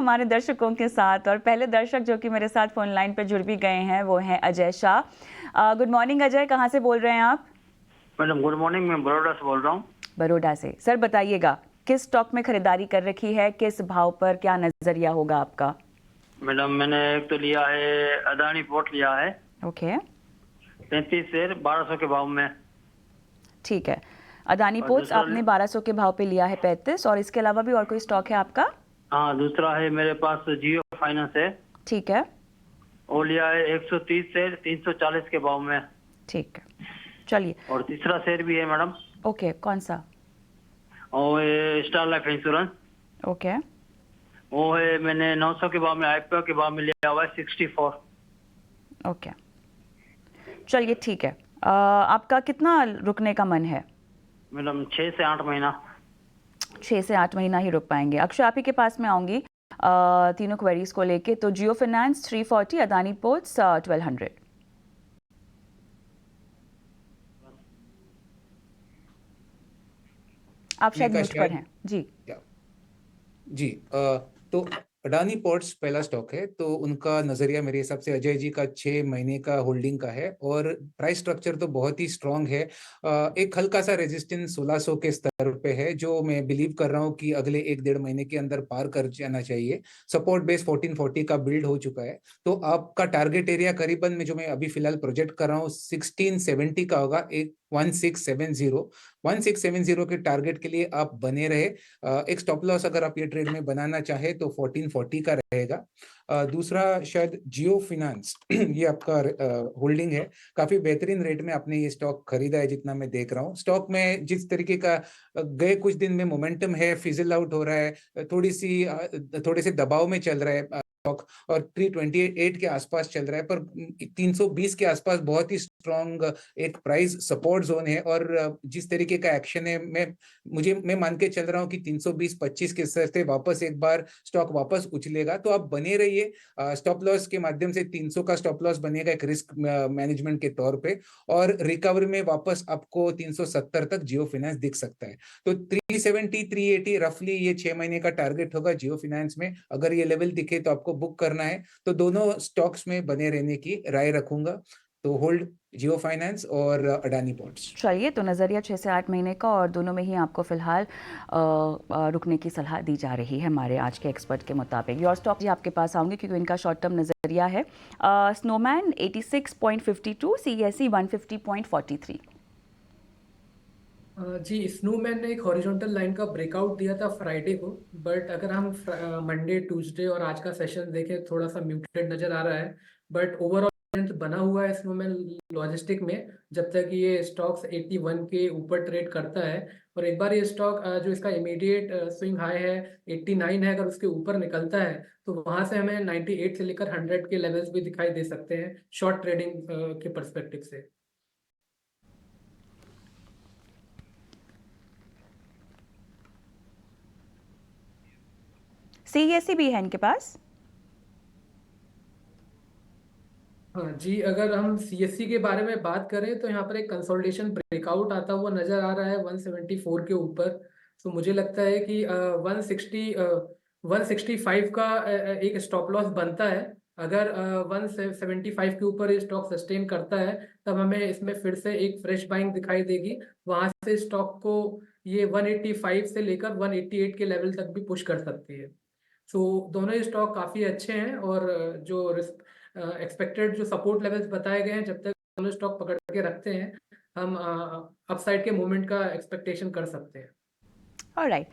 हमारे दर्शकों के साथ, और पहले दर्शक जो कि मेरे साथ फोन लाइन पे जुड़ भी गए हैं वो हैं अजय शाह। गुड मॉर्निंग अजय, कहाँ से बोल रहे हैं आप? मैडम गुड मॉर्निंग, मैं बड़ौदा से बोल रहा हूँ। बड़ौदा से। सर बताइएगा, किस स्टॉक में खरीदारी कर रखी है, किस भाव पर, क्या नजरिया होगा आपका? मैडम मैंने एक तो लिया है, अदानी पोर्ट लिया है। ओके, 33 शेयर 1200 के भाव में। ठीक है। अदानी और पोर्ट्स दूसरा आपने 1200 के भाव पे लिया है 35, और इसके अलावा भी और कोई स्टॉक है आपका? हाँ, दूसरा है मेरे पास जियो फाइनेंस है। ठीक है, वो लिया है 130 शेयर 340 के भाव में। ठीक है, चलिए। और तीसरा शेयर भी है मैडम, ओके, कौन सा? और ये स्टार लाइफ इंश्योरेंस। ओके, वो है मैंने 900 के भाव में, IPO के भाव में लिया हुआ है 64। ओके, चलिए ठीक है। आपका कितना रुकने का मन है? मैडम 6 से 8 महीना। 6 से 8 महीना ही रुक पाएंगे। अक्षय आप ही के पास मैं आऊंगी तीनों क्वेरीज को लेके। तो जियो फाइनेंस 340, अदानी पोर्ट्स 1200। आप ने शायद का म्यूट पर शायद हैं जी। क्या जी तो अडानी पोर्ट्स पहला स्टॉक है, तो उनका नजरिया मेरे हिसाब से अजय जी का 6 महीने का होल्डिंग का है, और प्राइस स्ट्रक्चर तो बहुत ही स्ट्रांग है। एक हल्का सा रेजिस्टेंस 1600 के स्तर पे है, जो मैं बिलीव कर रहा हूँ कि अगले 1 डेढ़ महीने के अंदर पार कर जाना चाहिए। सपोर्ट बेस 1440 का बिल्ड हो चुका है, तो आपका टारगेट एरिया करीबन में जो मैं अभी फिलहाल प्रोजेक्ट कर रहा हूँ 1670 का होगा। एक 1670 के टारगेट के लिए आप बने रहे। एक स्टॉप लॉस अगर आप ये ट्रेड में बनाना चाहे तो 1440 का रहेगा। दूसरा शायद जियो फिनेंस ये आपका होल्डिंग है। काफी बेहतरीन रेट में आपने ये स्टॉक खरीदा है, जितना मैं देख रहा हूँ। स्टॉक में जिस तरीके का गए कुछ दिन में मोमेंटम है, फिजल आउट हो रहा है, थोड़े से दबाव में चल रहा है स्टॉक, और 328 के आसपास चल रहा है, पर 320 के आसपास बहुत ही स्ट्रॉन्ग एक प्राइस सपोर्ट जोन है। और जिस तरीके का एक्शन है, मैं मान के चल रहा हूँ कि 320-25 के स्तर से वापस एक बार स्टॉक वापस उछलेगा, तो आप बने रहिए। स्टॉप लॉस के माध्यम से 300 का स्टॉप लॉस बनेगा एक रिस्क मैनेजमेंट के तौर पे, और रिकवरी में वापस आपको 370 तक जियो फाइनेंस दिख सकता है। तो 370 380 रफली ये 6 महीने का टारगेट होगा जियो फाइनेंस में। अगर ये लेवल दिखे तो आपको बुक करना है, तो दोनों स्टॉक्स में बने रहने की राय रखूंगा। तो होल्ड जियो फाइनेंस और अडानी पोर्ट्स। चलिए, तो नज़रिया 6 से 8 महीने का, और दोनों में ही आपको फिलहाल रुकने की सलाह दी जा रही है हमारे आज के एक्सपर्ट के मुताबिक। योर स्टॉक जी आपके पास आऊंगी क्योंकि इनका शॉर्ट टर्म नज़रिया है। Snowman 86.52, CSE 150.43। जी, स्नोमैन ने एक हॉरिजॉन्टल लाइन का ब्रेकआउट दिया था फ्राइडे को, बट अगर हम मंडे ट्यूसडे और आज का सेशन देखें थोड़ा सा म्यूटेड नजर आ रहा है। बट ओवरऑल बना हुआ है स्नोमैन लॉजिस्टिक में, जब तक ये स्टॉक्स 81 के ऊपर ट्रेड करता है। और एक बार ये स्टॉक जो इसका इमीडिएट स्विंग हाई है 89 है, अगर उसके ऊपर निकलता है तो वहां से हमें 98 से लेकर 100 के लेवल्स भी दिखाई दे सकते हैं शॉर्ट ट्रेडिंग के परस्पेक्टिव से। CSE भी है इनके पास। हाँ जी, अगर हम सीएससी के बारे में बात करें तो यहाँ पर एक कंसोलिडेशन ब्रेकआउट आता हुआ नजर आ रहा है 174 के ऊपर। तो मुझे लगता है कि 165 का एक स्टॉप लॉस बनता है। अगर 175 के ऊपर ये स्टॉक सस्टेन करता है तब हमें इसमें फिर से एक फ्रेश बाइंग दिखाई देगी। वहां से स्टॉक को ये 185 से लेकर 188 के लेवल तक भी पुश कर सकती है। सो दोनों ही स्टॉक काफ़ी अच्छे हैं, और जो एक्सपेक्टेड जो सपोर्ट लेवल्स बताए गए हैं, जब तक दोनों स्टॉक पकड़ के रखते हैं हम अपसाइड के मूवमेंट का एक्सपेक्टेशन कर सकते हैं। ऑलराइट।